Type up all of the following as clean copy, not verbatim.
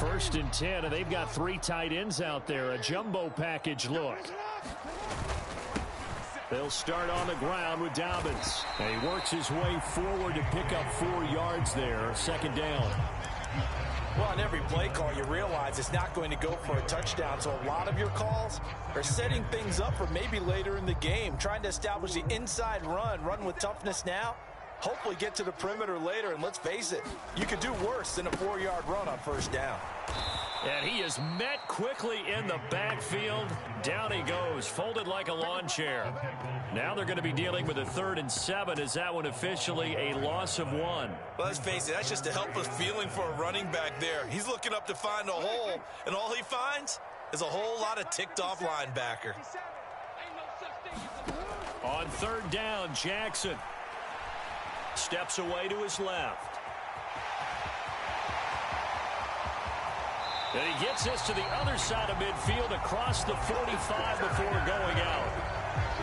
1st and 10, and they've got 3 tight ends out there. A jumbo package look. They'll start on the ground with Dobbins. And he works his way forward to pick up 4 yards there. 2nd down. Well, on every play call, you realize it's not going to go for a touchdown. So a lot of your calls are setting things up for maybe later in the game, trying to establish the inside run with toughness now. Hopefully get to the perimeter later, and let's face it, you could do worse than a 4-yard run on 1st down. And he is met quickly in the backfield. Down he goes, folded like a lawn chair. Now they're going to be dealing with a 3rd and 7. Is that one officially a loss of 1? Well, let's face it, that's just a helpless feeling for a running back there. He's looking up to find a hole, and all he finds is a whole lot of ticked-off linebacker. On 3rd down, Jackson steps away to his left. And he gets this to the other side of midfield across the 45 before going out.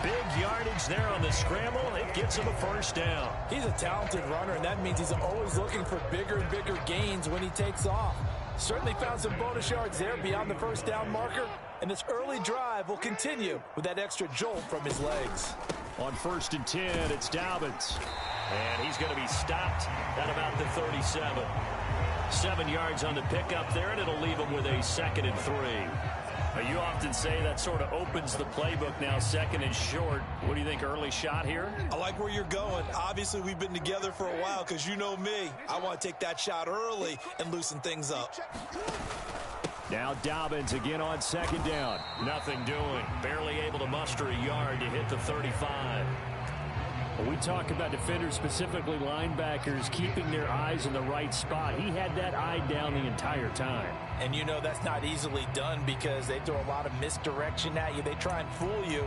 Big yardage there on the scramble. It gets him a 1st down. He's a talented runner, and that means he's always looking for bigger and bigger gains when he takes off. Certainly found some bonus yards there beyond the 1st down marker, and this early drive will continue with that extra jolt from his legs. On 1st and 10, it's Dobbins. And he's going to be stopped at about the 37. 7 yards on the pickup there, and it'll leave him with a 2nd and 3. You often say that sort of opens the playbook now, 2nd and short. What do you think, early shot here? I like where you're going. Obviously, we've been together for a while because you know me. I want to take that shot early and loosen things up. Now Dobbins again on 2nd down. Nothing doing. Barely able to muster a yard to hit the 35. When we talk about defenders, specifically linebackers, keeping their eyes in the right spot, he had that eye down the entire time. And you know that's not easily done because they throw a lot of misdirection at you. They try and fool you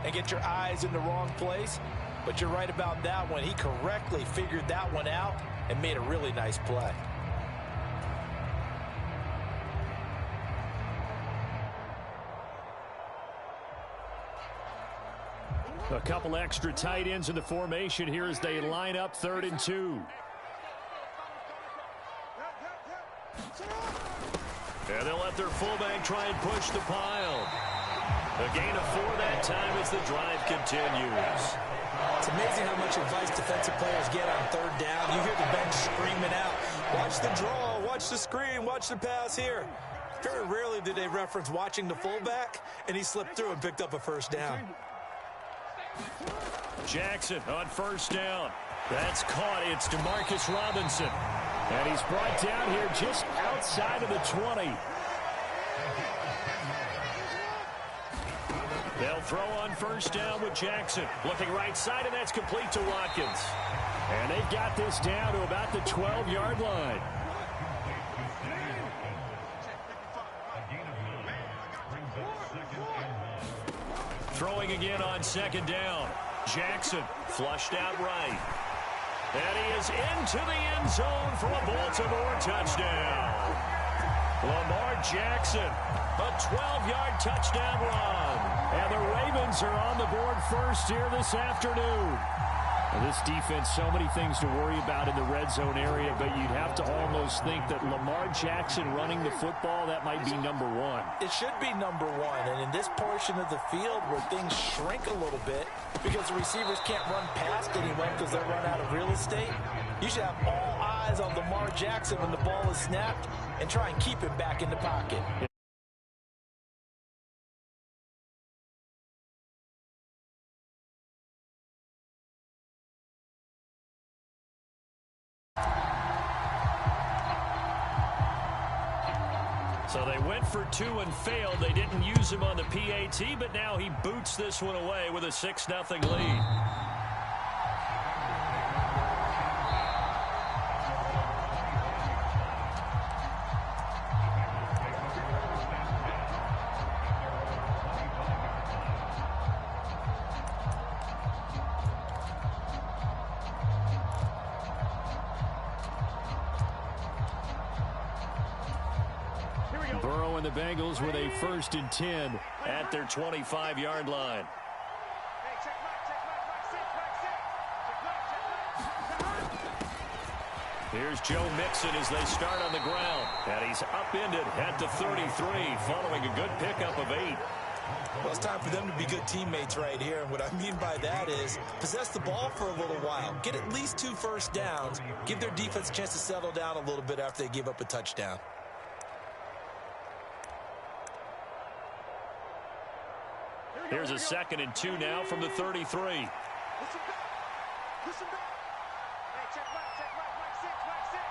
and get your eyes in the wrong place. But you're right about that one. He correctly figured that one out and made a really nice play. A couple extra tight ends in the formation here as they line up 3rd and 2. And they'll let their fullback try and push the pile. A gain of 4 that time as the drive continues. It's amazing how much advice defensive players get on 3rd down. You hear the bench screaming out, watch the draw, watch the screen, watch the pass here. Very rarely do they reference watching the fullback, and he slipped through and picked up a 1st down. Jackson on 1st down. That's caught. It's Demarcus Robinson. And he's brought down here just outside of the 20. They'll throw on 1st down with Jackson. Looking right side, and that's complete to Watkins. And they've got this down to about the 12-yard line. Throwing again on 2nd down. Jackson flushed out right. And he is into the end zone for a Baltimore touchdown. Lamar Jackson, a 12-yard touchdown run. And the Ravens are on the board first here this afternoon. Now this defense, so many things to worry about in the red zone area, but you'd have to almost think that Lamar Jackson running the football, that might be number 1. It should be number 1, and in this portion of the field where things shrink a little bit because the receivers can't run past anyone because they'll run out of real estate, you should have all eyes on Lamar Jackson when the ball is snapped and try and keep him back in the pocket. So they went for 2 and failed. They didn't use him on the PAT, but now he boots this one away with a 6-0 lead. Burrow and the Bengals with a 1st and 10 at their 25-yard line. Here's Joe Mixon as they start on the ground. And he's upended at the 33 following a good pickup of 8. Well, it's time for them to be good teammates right here. And what I mean by that is possess the ball for a little while. Get at least 2 first downs. Give their defense a chance to settle down a little bit after they give up a touchdown. Here's a 2nd and 2 now from the 33. Listen back. Listen back. Hey, check back, 6.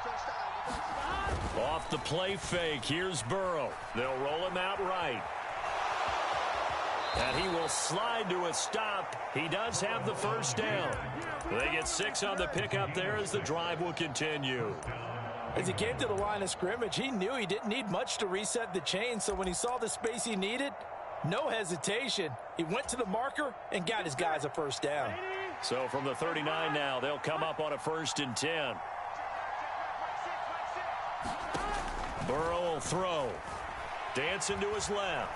Touchdown. Off the play fake, here's Burrow. They'll roll him out right. And he will slide to a stop. He does have the first down. They get 6 on the pickup there as the drive will continue. As he came to the line of scrimmage, he knew he didn't need much to reset the chain. So when he saw the space he needed, no hesitation. He went to the marker and got his guys a first down. So from the 39 now, they'll come up on a 1st and 10. Burrow will throw. Dancing to his left.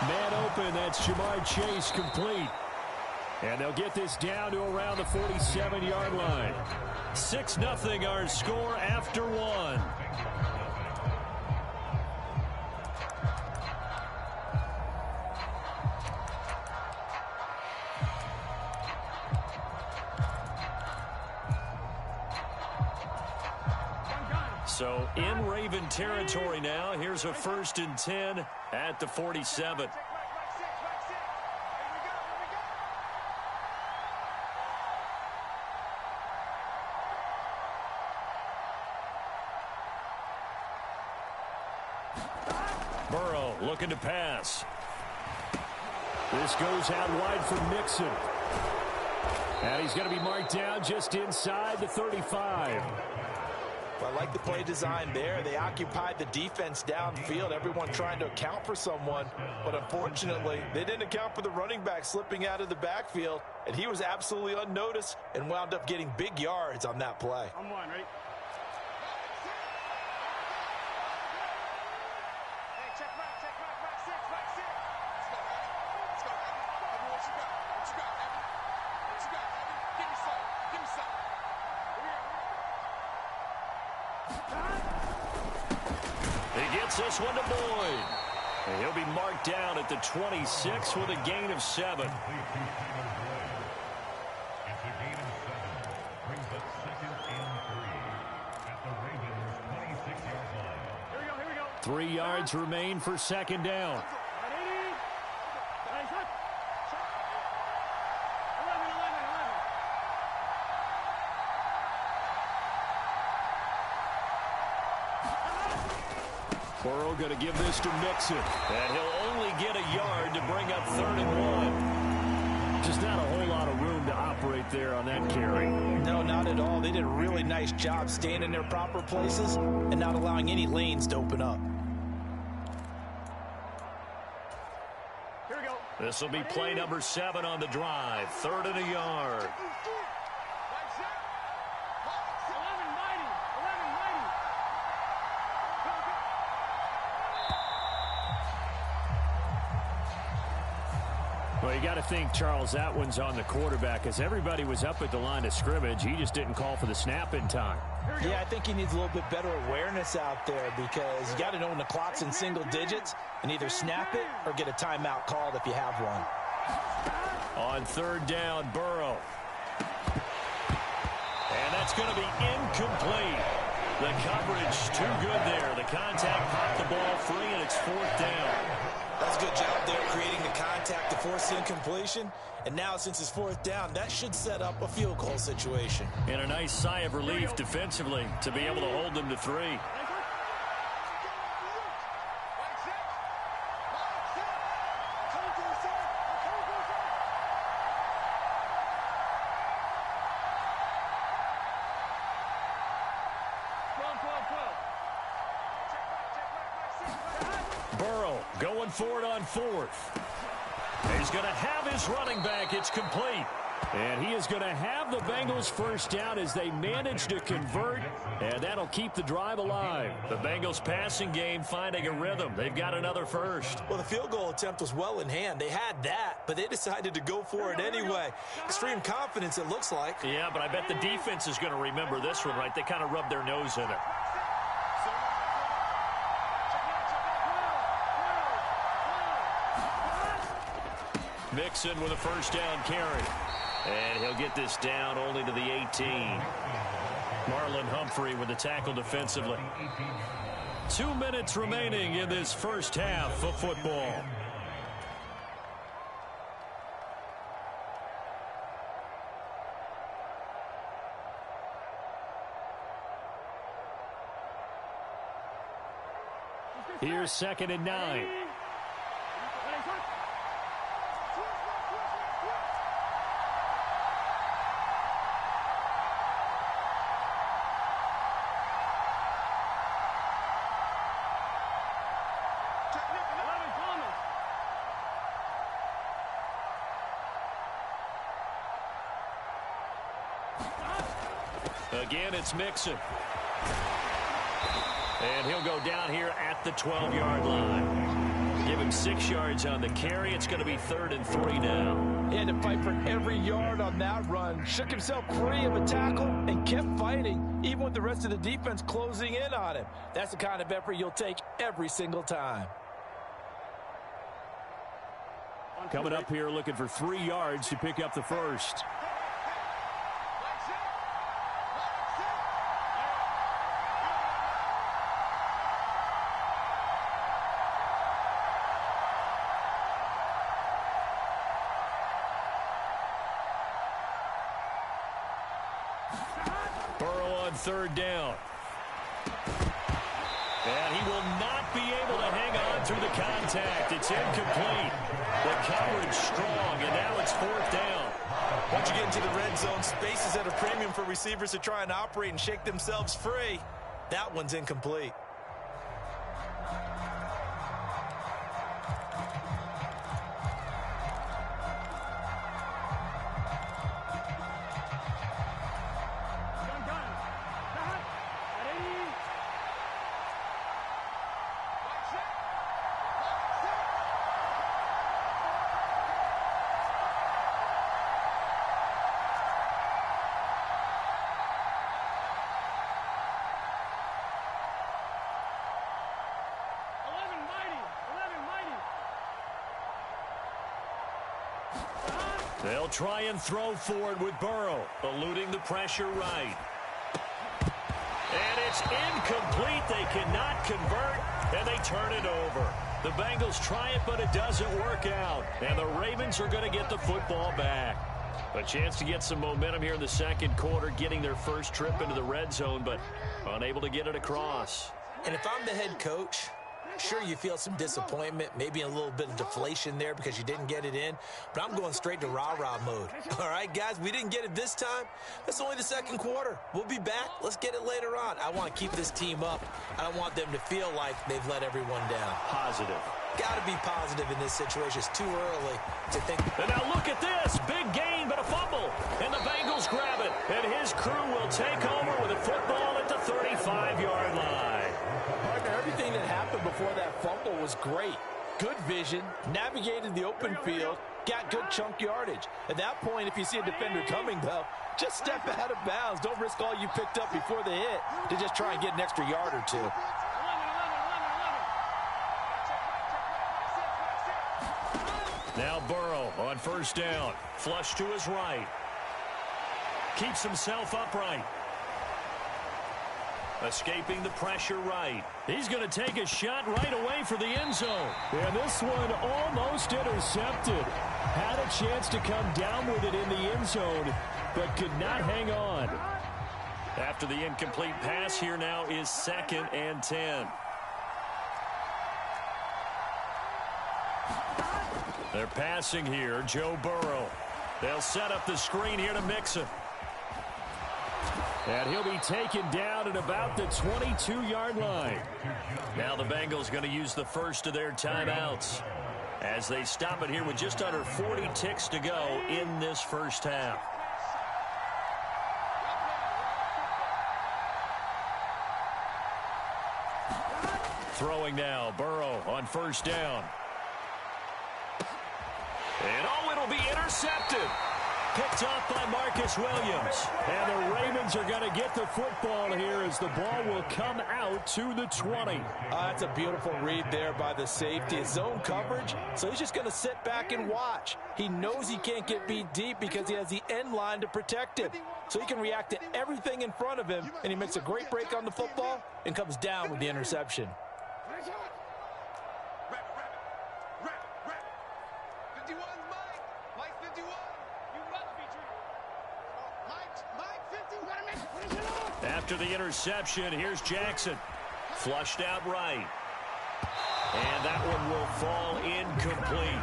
Man open, that's Jamar Chase complete. And they'll get this down to around the 47-yard line. 6-0 our score after 1. So in Raven territory now. Here's a 1st and 10 at the 47. Burrow looking to pass. This goes out wide for Mixon. And he's going to be marked down just inside the 35. I like the play design there. They occupied the defense downfield, everyone trying to account for someone. But unfortunately, they didn't account for the running back slipping out of the backfield. And he was absolutely unnoticed and wound up getting big yards on that play. I'm one, right? Hey, check back, 6. Let's go, Evan, what you got? What you got, Evan? What you got, Evan? Give me some. He gets this one to Boyd. And he'll be marked down at the 26 with a gain of 7. Brings up 2nd and 3 at the Ravens' 26-yard line. Here we go. 3 yards remain for 2nd down. 11. Burrow going to give this to Mixon. And he'll only get a yard to bring up 3rd and 1. Just not a whole lot of room to operate there on that carry. No, not at all. They did a really nice job staying in their proper places and not allowing any lanes to open up. Here we go. This will be play number 7 on the drive. 3rd and a yard. Well, you got to think, Charles, that one's on the quarterback as everybody was up at the line of scrimmage. He just didn't call for the snap in time. Yeah, I think he needs a little bit better awareness out there because you got to know when the clock's in single digits and either snap it or get a timeout called if you have one. On 3rd down, Burrow. And that's going to be incomplete. The coverage too good there. The contact popped the ball free, and it's 4th down. That's a good job there creating the contact to force the incompletion. And now since it's 4th down, that should set up a field goal situation. And a nice sigh of relief defensively to be able to hold them to 3. Burrow going for it on 4th. He's going to have his running back. It's complete. And he is going to have the Bengals first down as they manage to convert, and that'll keep the drive alive. The Bengals passing game finding a rhythm. They've got another first. Well, the field goal attempt was well in hand. They had that, but they decided to go for it anyway. Extreme confidence, it looks like. Yeah, but I bet the defense is going to remember this one, right? They kind of rubbed their nose in it. Mixon with a first down carry. And he'll get this down only to the 18. Marlon Humphrey with the tackle defensively. 2 minutes remaining in this first half of football. Here's 2nd and 9. Again, it's Mixon. And he'll go down here at the 12-yard line. Give him 6 yards on the carry. It's going to be 3rd and 3 now. He had to fight for every yard on that run. Shook himself free of a tackle and kept fighting, even with the rest of the defense closing in on him. That's the kind of effort you'll take every single time. Coming up here looking for 3 yards to pick up the first. Burrow on 3rd down. And he will not be able to hang on through the contact. It's incomplete. The coverage strong, and now it's 4th down. Once you get into the red zone, space is at a premium for receivers to try and operate and shake themselves free. That one's incomplete. They'll try and throw forward with Burrow, eluding the pressure right. And it's incomplete. They cannot convert, and they turn it over. The Bengals try it, but it doesn't work out. And the Ravens are going to get the football back. A chance to get some momentum here in the 2nd quarter, getting their first trip into the red zone, but unable to get it across. And if I'm the head coach, sure, you feel some disappointment, maybe a little bit of deflation there because you didn't get it in, but I'm going straight to rah-rah mode. All right, guys, we didn't get it this time. That's only the 2nd quarter. We'll be back. Let's get it later on. I want to keep this team up. I don't want them to feel like they've let everyone down. Positive. Got to be positive in this situation. It's too early to think. And now look at this. Big gain, but a fumble. And the Bengals grab it. And his crew will take over with a football at the 35-yard line. Partner, everything that happened before that fumble was great. Good vision, navigated the open field, got good chunk yardage. At that point, if you see a defender coming, though, just step out of bounds. Don't risk all you picked up before the hit to just try and get an extra yard or two. Now Burrow on 1st down. Flush to his right. Keeps himself upright. Escaping the pressure right. He's going to take a shot right away for the end zone. And this one almost intercepted. Had a chance to come down with it in the end zone, but could not hang on. After the incomplete pass, here now is 2nd and 10. They're passing here, Joe Burrow. They'll set up the screen here to Mixon. And he'll be taken down at about the 22-yard line. Now the Bengals going to use the first of their timeouts. as they stop it here with just under 40 ticks to go in this first half. Throwing now, Burrow on first down. And it'll be intercepted. Picked off by Marcus Williams. And the Ravens are going to get the football here as the ball will come out to the 20. That's a beautiful read there by the safety. It's zone coverage, so he's just going to sit back and watch. He knows he can't get beat deep because he has the end line to protect him. So he can react to everything in front of him, and he makes a great break on the football and comes down with the interception. After the interception, here's Jackson. Flushed out right. And that one will fall incomplete.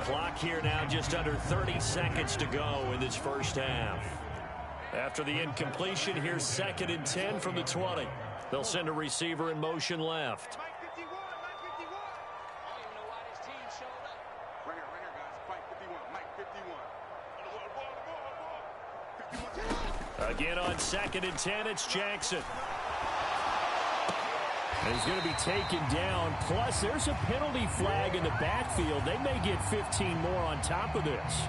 Clock here now just under 30 seconds to go in this first half. After the incompletion, here's 2nd and 10 from the 20. They'll send a receiver in motion left. Again on 2nd and 10, it's Jackson. And he's going to be taken down. Plus, there's a penalty flag in the backfield. They may get 15 more on top of this.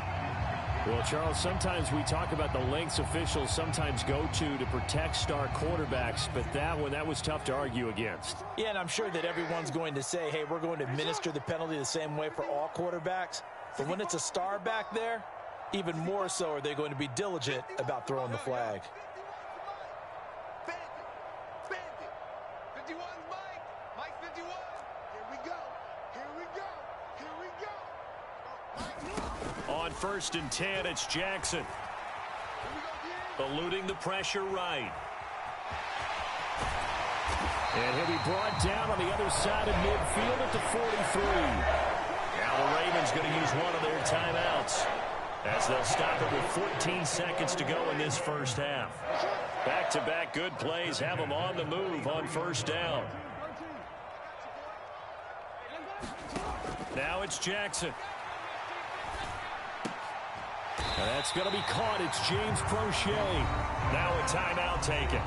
Well, Charles, sometimes we talk about the lengths officials sometimes go to protect star quarterbacks, but that was tough to argue against. Yeah, and I'm sure that everyone's going to say, hey, we're going to administer the penalty the same way for all quarterbacks. But when it's a star back there, even more so are they going to be diligent about throwing the flag. On 1st and 10, it's Jackson. Eluding the pressure right. And he'll be brought down on the other side of midfield at the 43. Now the Ravens going to use one of their timeouts, as they'll stop it with 14 seconds to go in this first half. Back-to-back good plays have them on the move on first down. Now it's Jackson. And that's going to be caught. It's James Prochet. Now a timeout taken.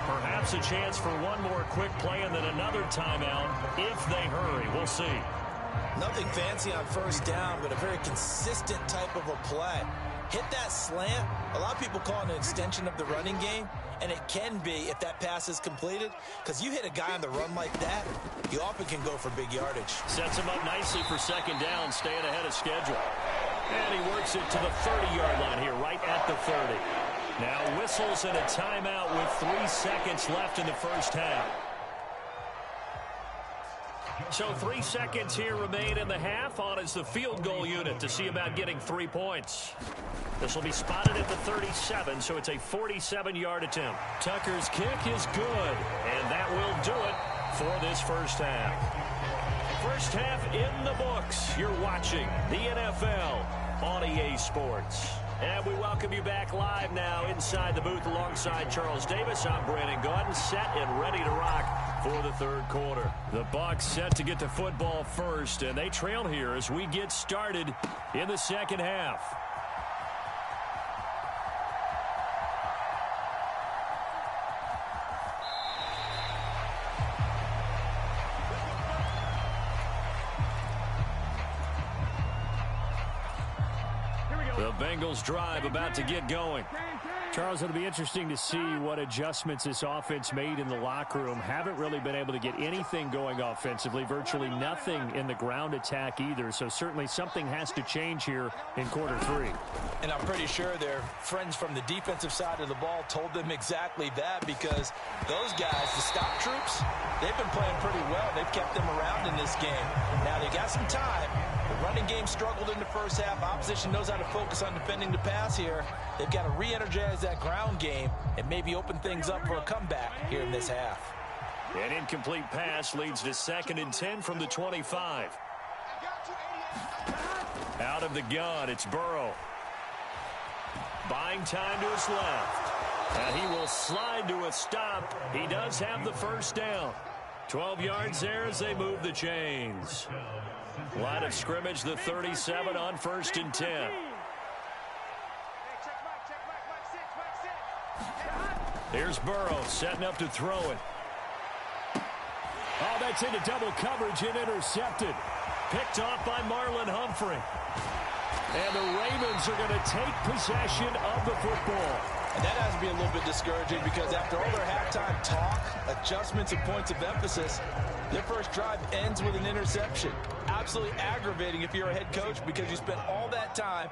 Perhaps a chance for one more quick play and then another timeout if they hurry. We'll see. Nothing fancy on first down, but a very consistent type of a play. Hit that slant. A lot of people call it an extension of the running game, and it can be if that pass is completed, because you hit a guy on the run like that, you often can go for big yardage. Sets him up nicely for second down, staying ahead of schedule. And he works it to the 30-yard line here, right at the 30. Now whistles and a timeout with 3 seconds left in the first half. So 3 seconds here remain in the half. On is the field goal unit to see about getting 3 points. This will be spotted at the 37, so it's a 47-yard attempt. Tucker's kick is good, and that will do it for this first half. First half in the books. You're watching the NFL on EA Sports. And we welcome you back live now inside the booth alongside Charles Davis. I'm Brandon Gaudin, set and ready to rock for the third quarter. The Bucs set to get the football first, and they trail here as we get started in the second half. The Bengals drive about to get going. Charles, it'll be interesting to see what adjustments this offense made in the locker room. Haven't really been able to get anything going offensively, virtually nothing in the ground attack either. So certainly something has to change here in quarter 3. And I'm pretty sure their friends from the defensive side of the ball told them exactly that, because those guys, the stop troops, they've been playing pretty well. They've kept them around in this game. Now they got some time. The running game struggled in the first half. Opposition knows how to focus on defending the pass here. They've got to re-energize that ground game and maybe open things up for a comeback here in this half. An incomplete pass leads to 2nd and 10 from the 25. Out of the gun, it's Burrow. Buying time to his left. And he will slide to a stop. He does have the first down. 12 yards there as they move the chains. Line of scrimmage, the 37 on 1st and 10. Here's Burrow setting up to throw it. Oh, that's into double coverage and intercepted. Picked off by Marlon Humphrey. And the Ravens are going to take possession of the football. And that has to be a little bit discouraging because after all their halftime talk, adjustments and points of emphasis, their first drive ends with an interception. Absolutely aggravating if you're a head coach because you spent all that time,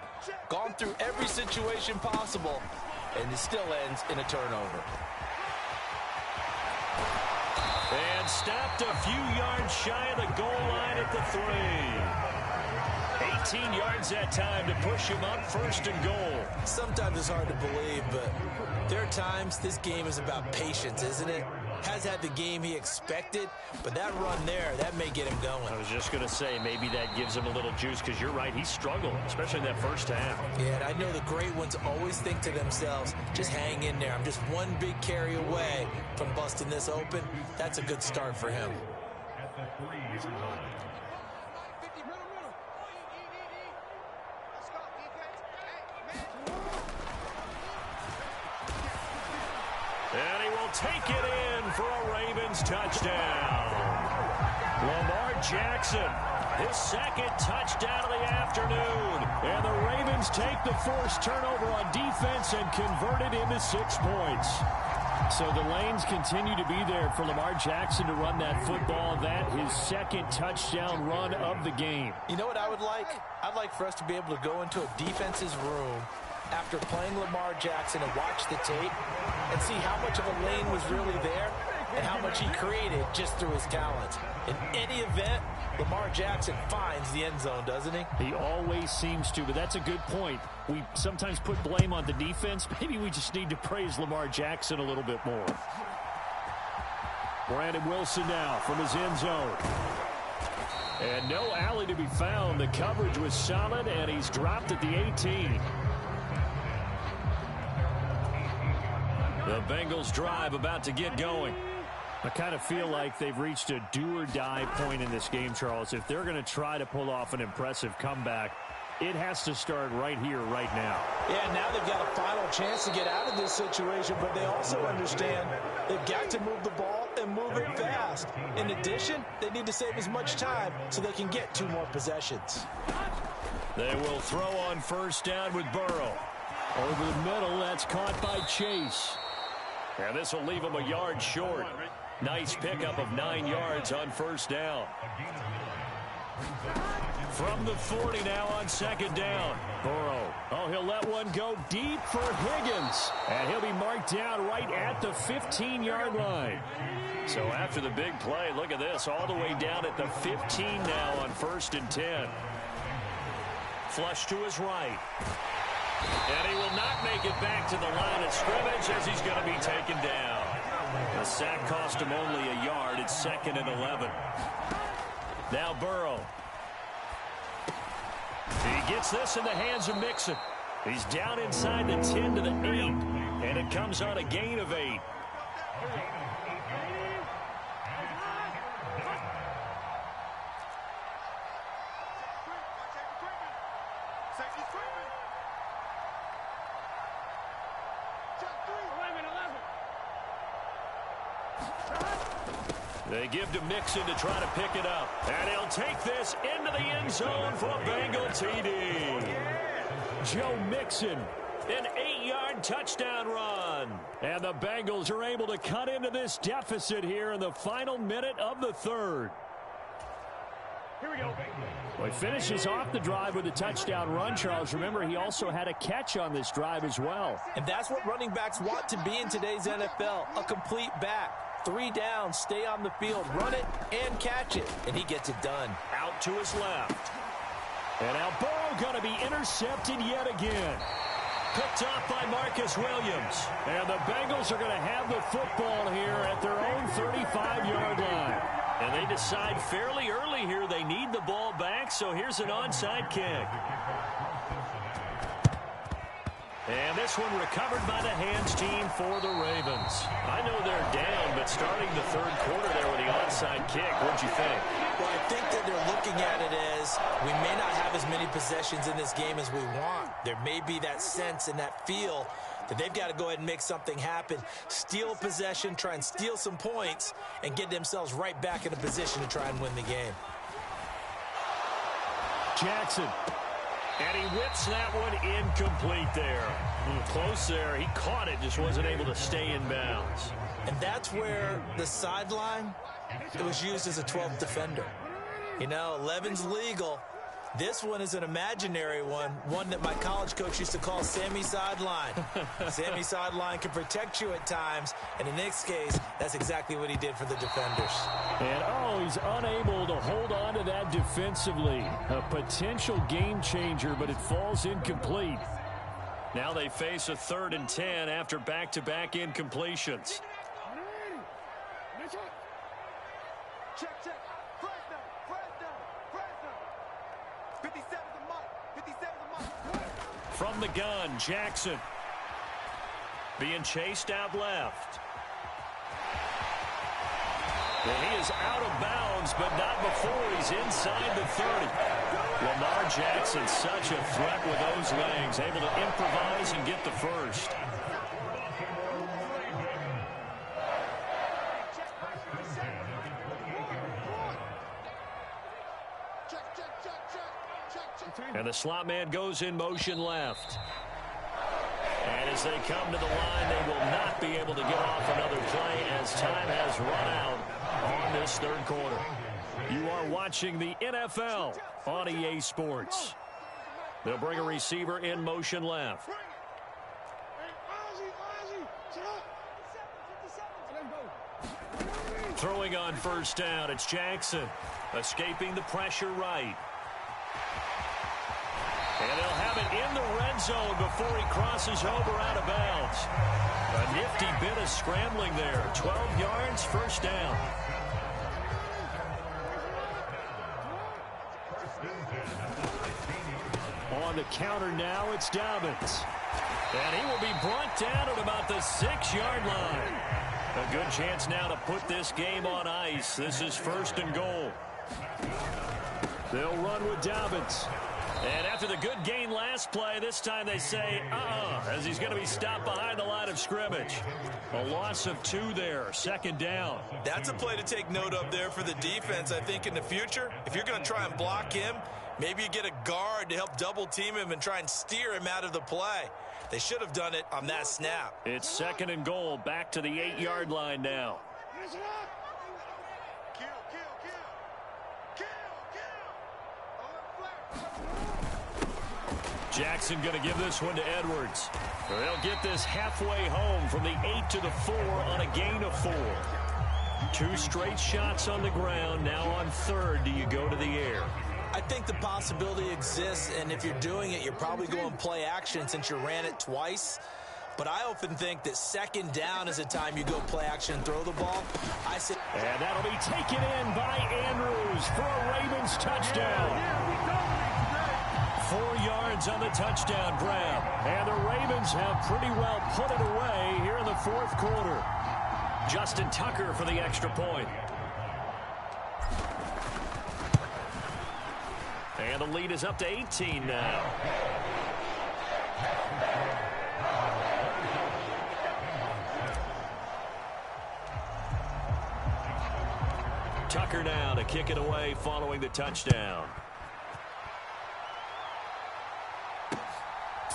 gone through every situation possible, and it still ends in a turnover. And stopped a few yards shy of the goal line at the 3. 18 yards that time to push him up 1st and goal. Sometimes it's hard to believe, but there are times this game is about patience, isn't it? Has had the game he expected, but that run there, that may get him going. I was just going to say, maybe that gives him a little juice because you're right, he struggled, especially in that first half. Yeah, and I know the great ones always think to themselves, just hang in there. I'm just one big carry away from busting this open. That's a good start for him. At the 3-yard line. And he will take it in for a Ravens touchdown. Lamar Jackson, his second touchdown of the afternoon. And the Ravens take the forced turnover on defense and convert it into 6 points. So the lanes continue to be there for Lamar Jackson to run that football. That his second touchdown run of the game. You know what I would like? I'd like for us to be able to go into a defense's room after playing Lamar Jackson and watch the tape and see how much of a lane was really there and how much he created just through his talent. In any event, Lamar Jackson finds the end zone, doesn't he? He always seems to, but that's a good point. We sometimes put blame on the defense. Maybe we just need to praise Lamar Jackson a little bit more. Brandon Wilson now from his end zone. And no alley to be found. The coverage was solid, and he's dropped at the 18. The Bengals drive about to get going. I kind of feel like they've reached a do-or-die point in this game, Charles. If they're going to try to pull off an impressive comeback, it has to start right here, right now. Yeah, now they've got a final chance to get out of this situation, but they also understand they've got to move the ball and move it fast. In addition, they need to save as much time so they can get 2 more possessions. They will throw on first down with Burrow. Over the middle, that's caught by Chase. And this will leave him a yard short. Nice pickup of 9 yards on first down. From the 40 now on second down. Burrow. Oh, he'll let one go deep for Higgins. And he'll be marked down right at the 15-yard line. So after the big play, look at this. All the way down at the 15 now on 1st and 10. Flush to his right. And he will not make it back to the line of scrimmage as he's going to be taken down. The sack cost him only a yard. It's 2nd and 11. Now Burrow. He gets this in the hands of Mixon. He's down inside the 10 to the 8. And it comes on a gain of 8. They give to Mixon to try to pick it up. And he'll take this into the end zone for a Bengal TD. Joe Mixon, an 8-yard touchdown run. And the Bengals are able to cut into this deficit here in the final minute of the 3rd. Here we go. Well, he finishes off the drive with a touchdown run, Charles. Remember, he also had a catch on this drive as well. And that's what running backs want to be in today's NFL, a complete back. 3 down, stay on the field, run it, and catch it. And he gets it done. Out to his left. And now Burrow going to be intercepted yet again. Picked off by Marcus Williams. And the Bengals are going to have the football here at their own 35-yard line. And they decide fairly early here they need the ball back, so here's an onside kick. And this one recovered by the hands team for the Ravens. I know they're down, but starting the third quarter there with the onside kick, what'd you think? Well, I think that they're looking at it as we may not have as many possessions in this game as we want. There may be that sense and that feel that they've got to go ahead and make something happen, steal a possession, try and steal some points, and get themselves right back in a position to try and win the game. Jackson. And he whips that one incomplete there. Close there. He caught it, just wasn't able to stay in bounds. And that's where the sideline, it was used as a 12th defender. You know, 11's legal. This one is an imaginary one that my college coach used to call Sammy Sideline. Sammy Sideline can protect you at times, and in this case, that's exactly what he did for the defenders. And, he's unable to hold on to that defensively. A potential game changer, but it falls incomplete. Now they face a 3rd and 10 after back-to-back incompletions. Check. Fresno. 57's a mark. 57's a mark. From the gun, Jackson. Being chased out left. And he is out of bounds, but not before he's inside the 30. Lamar Jackson, such a threat with those legs, able to improvise and get the first. And the slot man goes in motion left. And as they come to the line, they will not be able to get off another play as time has run out on this third quarter. You are watching the NFL on EA Sports. They'll bring a receiver in motion left. Throwing on first down, it's Jackson. Escaping the pressure right. And they'll have it in the red zone before he crosses over out of bounds. A nifty bit of scrambling there. 12 yards, first down. On the counter now, it's Dobbins. And he will be brought down at about the 6-yard line. A good chance now to put this game on ice. This is 1st and goal. They'll run with Dobbins. And after the good gain last play, this time they say, as he's going to be stopped behind the line of scrimmage. A loss of 2 there, 2nd down. That's a play to take note of there for the defense, I think, in the future. If you're going to try and block him, maybe you get a guard to help double team him and try and steer him out of the play. They should have done it on that snap. It's 2nd and goal, back to the 8-yard line now. Jackson going to give this one to Edwards. They'll get this halfway home from the 8 to the 4 on a gain of 4. 2 straight shots on the ground. Now on 3rd, do you go to the air? I think the possibility exists, and if you're doing it, you're probably going play action since you ran it twice. But I often think that 2nd down is a time you go play action and throw the ball. And that'll be taken in by Andrews for a Ravens touchdown. 4 yards on the touchdown grab. And the Ravens have pretty well put it away here in the 4th quarter. Justin Tucker for the extra point. And the lead is up to 18 now. Tucker now to kick it away following the touchdown.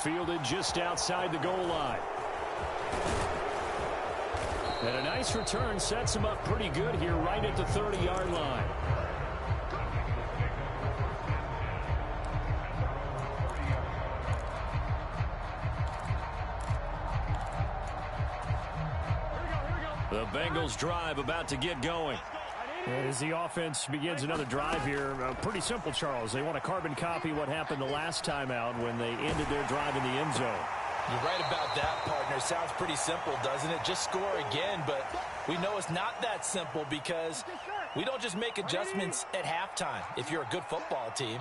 Fielded just outside the goal line. And a nice return sets him up pretty good here right at the 30-yard line. The Bengals drive about to get going. As the offense begins another drive here, pretty simple, Charles. They want to carbon copy what happened the last time out when they ended their drive in the end zone. You're right about that, partner. Sounds pretty simple, doesn't it? Just score again, but we know it's not that simple because we don't just make adjustments at halftime if you're a good football team.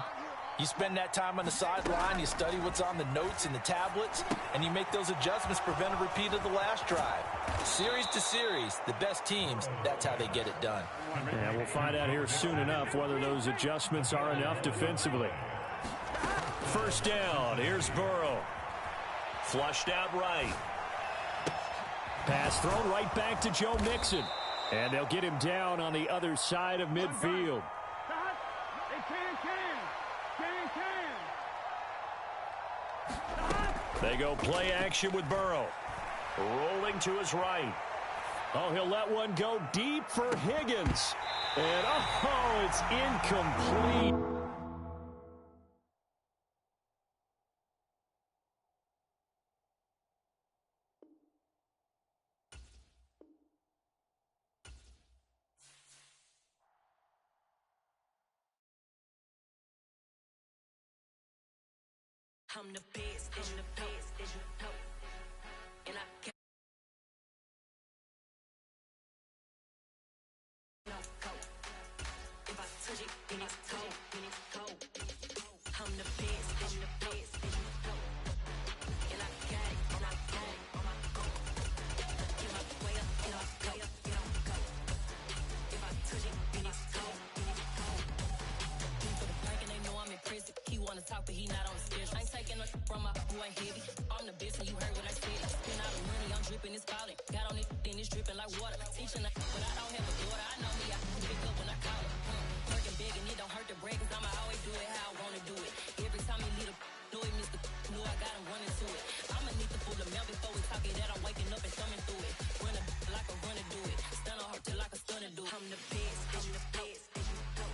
You spend that time on the sideline, you study what's on the notes and the tablets, and you make those adjustments, prevent a repeat of the last drive. Series to series, the best teams, that's how they get it done. And we'll find out here soon enough whether those adjustments are enough defensively. First down, here's Burrow. Flushed out right. Pass thrown right back to Joe Mixon. And they'll get him down on the other side of midfield. They go play action with Burrow. Rolling to his right. Oh, he'll let one go deep for Higgins. And, oh, it's incomplete. I'm the best, and the best, and you know. And I can't go. If I touch it, then it's cold, then it's cold. I'm the best, and the best, and you know. And I got it, and I got it, on my go. Get my way up, and I go, and I go. If I touch it, then it's cold, then it's cold. He for the break and they know I'm impressive. He wanna talk, but he not on the schedule. I ain't taking nothing from my boy heavy. I'm the best, and you heard what I said. Spend all the money, I'm dripping, it's falling. Got on it, then it's dripping like water. Teaching, but I don't have a daughter. I know me, I can pick up when I call it. Working big, and it don't hurt to break, cause I'ma always do it how I wanna do it. Every time he lead a know it, Mr. Know I got him running to it. I'ma need to pull the mail before we talk it that I'm waking up and thumbing through it. Run a like a runner do it. Stun on her till like a stunner do it. I'm the best, and the best, and you know.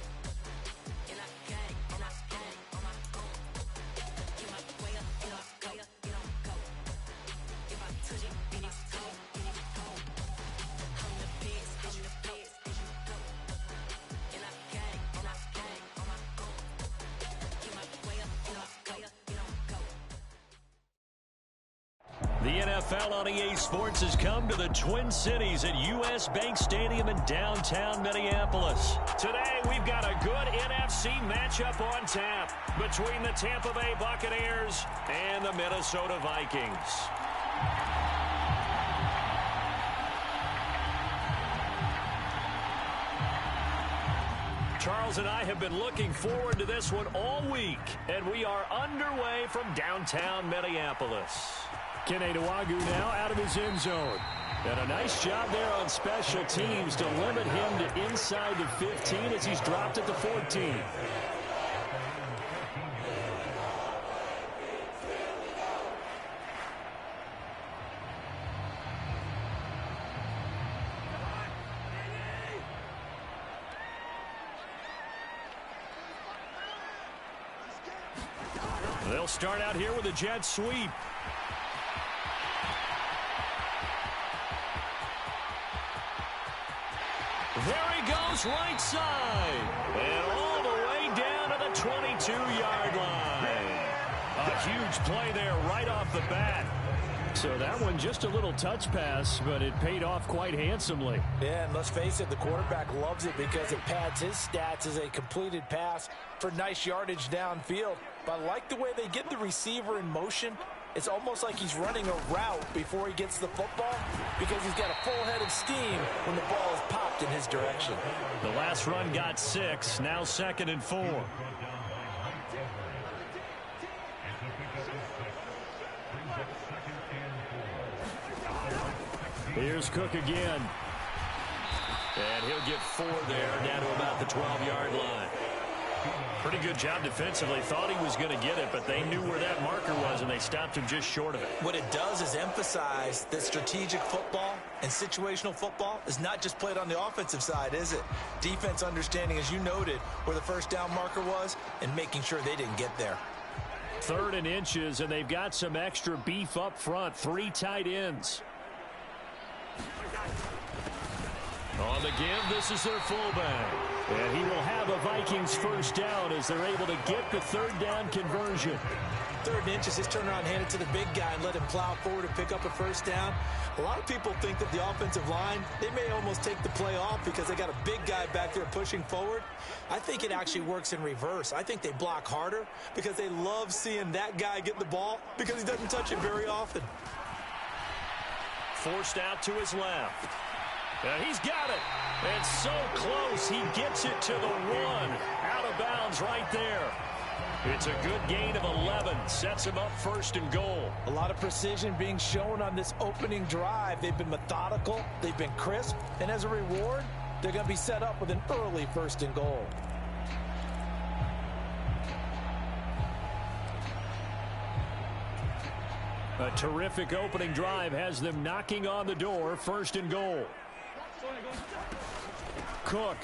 And I got it, and I got it on my own. Get my way up, and I go, and I go. If I touch it, then it's cold, then it's cold. I'm the best, and the best, and you know. And I got it, and I got it on my own. Get my way up, and I go, and I go. The NFL on EA Sports has come to the Twin Cities at U.S. Bank Stadium in downtown Minneapolis. Today, we've got a good NFC matchup on tap between the Tampa Bay Buccaneers and the Minnesota Vikings. Charles and I have been looking forward to this one all week, and we are underway from downtown Minneapolis. Kene Nwangwu now out of his end zone. And a nice job there on special teams to limit him to inside the 15 as he's dropped at the 14. They'll start out here with a jet sweep. There he goes, right side. And all the way down to the 22-yard line. A huge play there right off the bat. So that one just a little touch pass, but it paid off quite handsomely. Yeah, and let's face it, the quarterback loves it because it pads his stats as a completed pass for nice yardage downfield. But I like the way they get the receiver in motion. It's almost like he's running a route before he gets the football because he's got a full head of steam when the ball is popped in his direction. The last run got 6, now 2nd and 4. Here's Cook again. And he'll get 4 there, down to about the 12-yard line. Pretty good job defensively. Thought he was going to get it, but they knew where that marker was, and they stopped him just short of it. What it does is emphasize that strategic football and situational football is not just played on the offensive side, is it? Defense understanding, as you noted, where the first down marker was and making sure they didn't get there. 3rd and inches, and they've got some extra beef up front. 3 tight ends. On the give, this is their fullback. And he will have a Vikings first down as they're able to get the third down conversion. 3rd and inches, just turn around, hand it to the big guy, and let him plow forward and pick up a first down. A lot of people think that the offensive line, they may almost take the play off because they got a big guy back there pushing forward. I think it actually works in reverse. I think they block harder because they love seeing that guy get the ball because he doesn't touch it very often. Forced out to his left. And he's got it. And so close, he gets it to the 1. Out of bounds right there. It's a good gain of 11. Sets him up 1st and goal. A lot of precision being shown on this opening drive. They've been methodical. They've been crisp. And as a reward, they're going to be set up with an early 1st and goal. A terrific opening drive has them knocking on the door. 1st and goal. Cook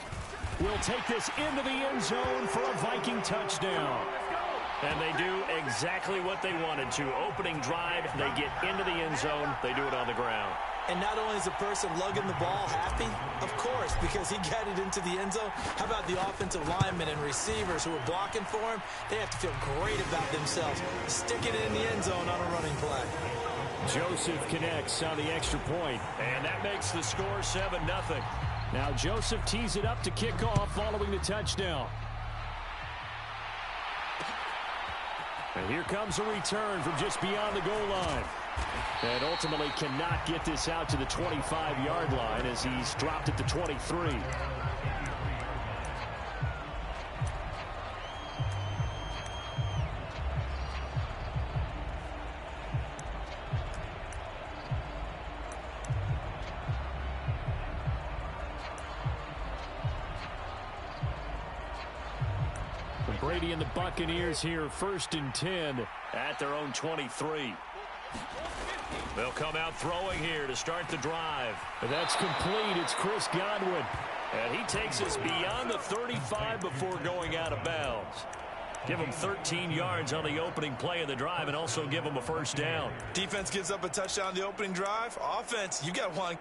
will take this into the end zone for a Viking touchdown. And they do exactly what they wanted to. Opening drive, they get into the end zone. They do it on the ground. And not only is the person lugging the ball happy, of course, because he got it into the end zone. How about the offensive linemen and receivers who are blocking for him? They have to feel great about themselves, sticking it in the end zone on a running play. Joseph connects on the extra point, and that makes the score 7-0. Now Joseph tees it up to kick off following the touchdown. And here comes a return from just beyond the goal line. And ultimately cannot get this out to the 25-yard line as he's dropped it to 23. Brady and the Buccaneers here, 1st and 10 at their own 23. They'll come out throwing here to start the drive. That's complete. It's Chris Godwin. And he takes us beyond the 35 before going out of bounds. Give him 13 yards on the opening play of the drive and also give him a first down. Defense gives up a touchdown on the opening drive. Offense, you got one.